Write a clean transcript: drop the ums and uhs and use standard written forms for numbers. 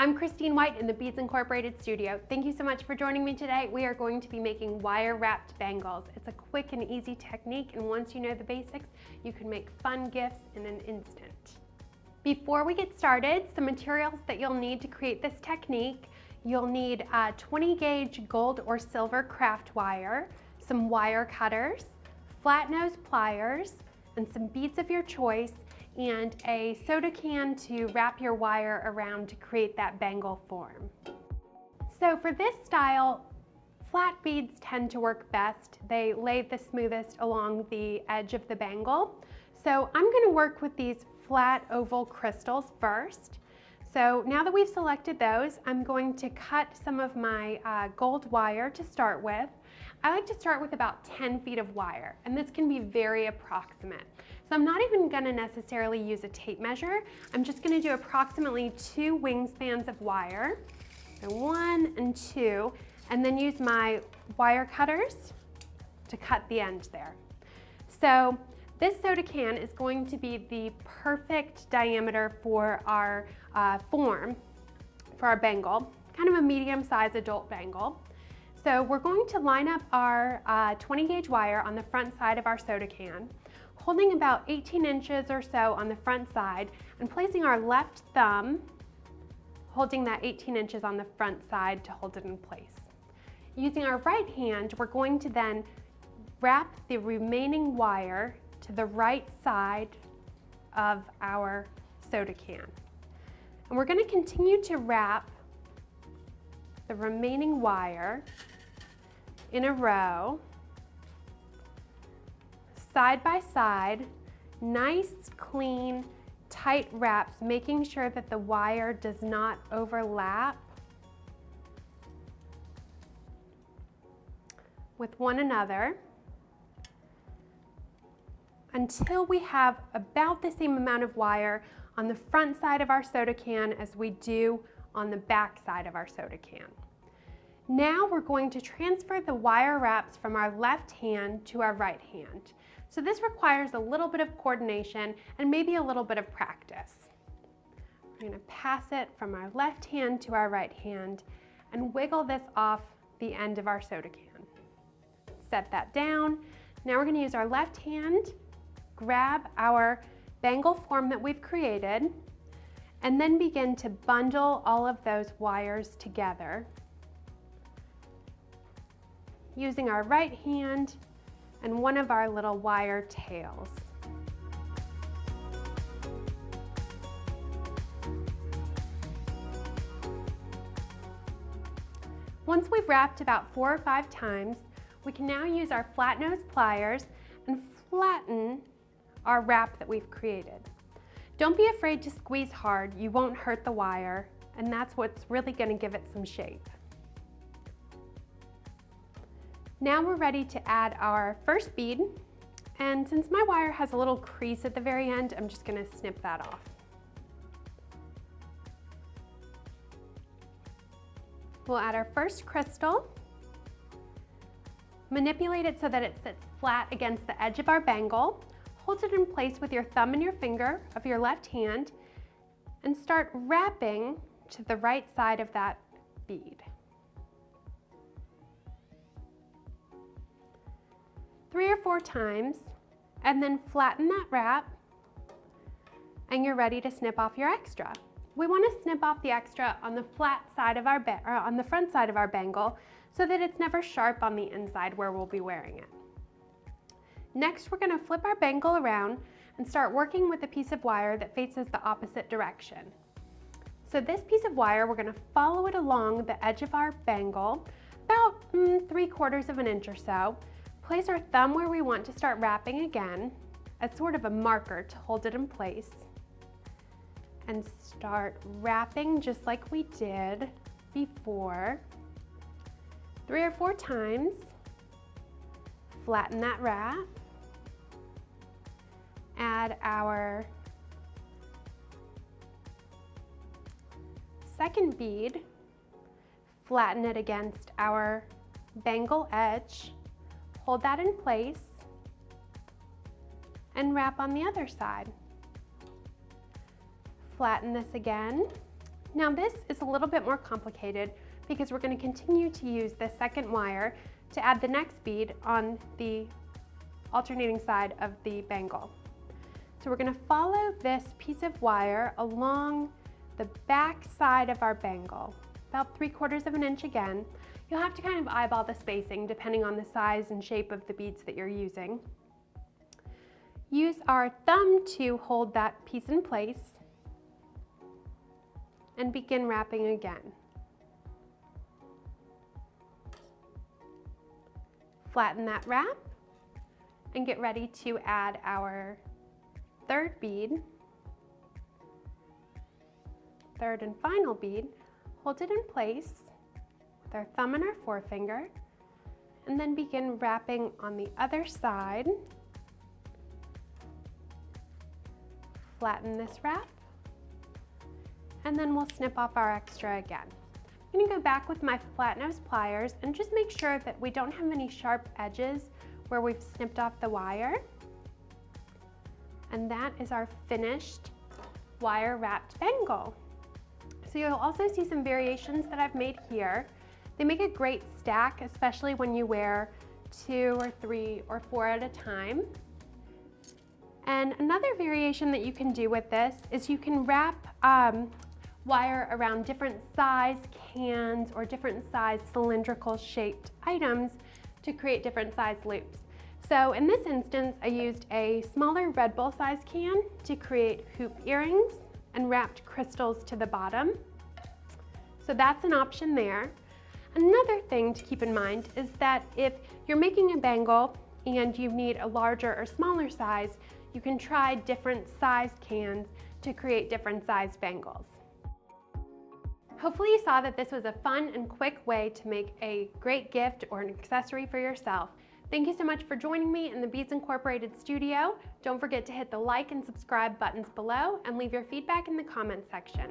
I'm Christine White in the Beads Incorporated studio. Thank you so much for joining me today. We are going to be making wire wrapped bangles. It's a quick and easy technique, and once you know the basics, you can make fun gifts in an instant. Before we get started, some materials that you'll need to create this technique. You'll need 20 gauge gold or silver craft wire, some wire cutters, flat nose pliers, and some beads of your choice, and a soda can to wrap your wire around to create that bangle form. So for this style, flat beads tend to work best. They lay the smoothest along the edge of the bangle. So I'm going to work with these flat oval crystals first. So now that we've selected those, I'm going to cut some of my gold wire to start with. I like to start with about 10 feet of wire, and this can be very approximate. So I'm not even going to necessarily use a tape measure. I'm just going to do approximately 2 wingspans of wire, so 1 and 2, and then use my wire cutters to cut the end there. So this soda can is going to be the perfect diameter for our form, for our bangle, kind of a medium-sized adult bangle. So we're going to line up our 20 gauge wire on the front side of our soda can, holding about 18 inches or so on the front side, and placing our left thumb, holding that 18 inches on the front side to hold it in place. Using our right hand, we're going to then wrap the remaining wire to the right side of our soda can. And we're going to continue to wrap the remaining wire in a row, side by side, nice, clean, tight wraps, making sure that the wire does not overlap with one another until we have about the same amount of wire on the front side of our soda can as we do on the back side of our soda can. Now we're going to transfer the wire wraps from our left hand to our right hand. So this requires a little bit of coordination and maybe a little bit of practice. We're going to pass it from our left hand to our right hand and wiggle this off the end of our soda can. Set that down. Now we're going to use our left hand, grab our bangle form that we've created, and then begin to bundle all of those wires together using our right hand and one of our little wire tails. Once we've wrapped about 4 or 5 times, we can now use our flat nose pliers and flatten our wrap that we've created. Don't be afraid to squeeze hard. You won't hurt the wire, and that's what's really going to give it some shape. Now we're ready to add our first bead, and since my wire has a little crease at the very end, I'm just going to snip that off. We'll add our first crystal, manipulate it so that it sits flat against the edge of our bangle, hold it in place with your thumb and your finger of your left hand, and start wrapping to the right side of that bead. 3 or 4 times, and then flatten that wrap, and you're ready to snip off your extra. We want to snip off the extra on the flat side of our on the front side of our bangle so that it's never sharp on the inside where we'll be wearing it. Next, we're going to flip our bangle around and start working with a piece of wire that faces the opposite direction. So this piece of wire, we're going to follow it along the edge of our bangle, about 3/4 of an inch or so. Place our thumb where we want to start wrapping again as sort of a marker to hold it in place, and start wrapping just like we did before. 3 or 4 times. Flatten that wrap. Add our second bead. Flatten it against our bangle edge. Hold that in place and wrap on the other side. Flatten this again, Now this is a little bit more complicated because we're going to continue to use the second wire to add the next bead on the alternating side of the bangle. So we're going to follow this piece of wire along the back side of our bangle, about 3/4 of an inch again. You'll have to kind of eyeball the spacing depending on the size and shape of the beads that you're using. Use our thumb to hold that piece in place and begin wrapping again. Flatten that wrap and get ready to add our third bead, third and final bead. Hold it in place with our thumb and our forefinger, and then begin wrapping on the other side. Flatten this wrap, and then we'll snip off our extra again. I'm going to go back with my flat nose pliers and just make sure that we don't have any sharp edges where we've snipped off the wire. And that is our finished wire wrapped bangle. So you'll also see some variations that I've made here. They make a great stack, especially when you wear 2 or 3 or 4 at a time. And another variation that you can do with this is you can wrap wire around different size cans or different size cylindrical shaped items to create different size loops. So in this instance, I used a smaller Red Bull size can to create hoop earrings and wrapped crystals to the bottom. So that's an option there. Another thing to keep in mind is that if you're making a bangle and you need a larger or smaller size, you can try different sized cans to create different sized bangles. Hopefully you saw that this was a fun and quick way to make a great gift or an accessory for yourself. Thank you so much for joining me in the Beads Incorporated studio. Don't forget to hit the like and subscribe buttons below and leave your feedback in the comments section.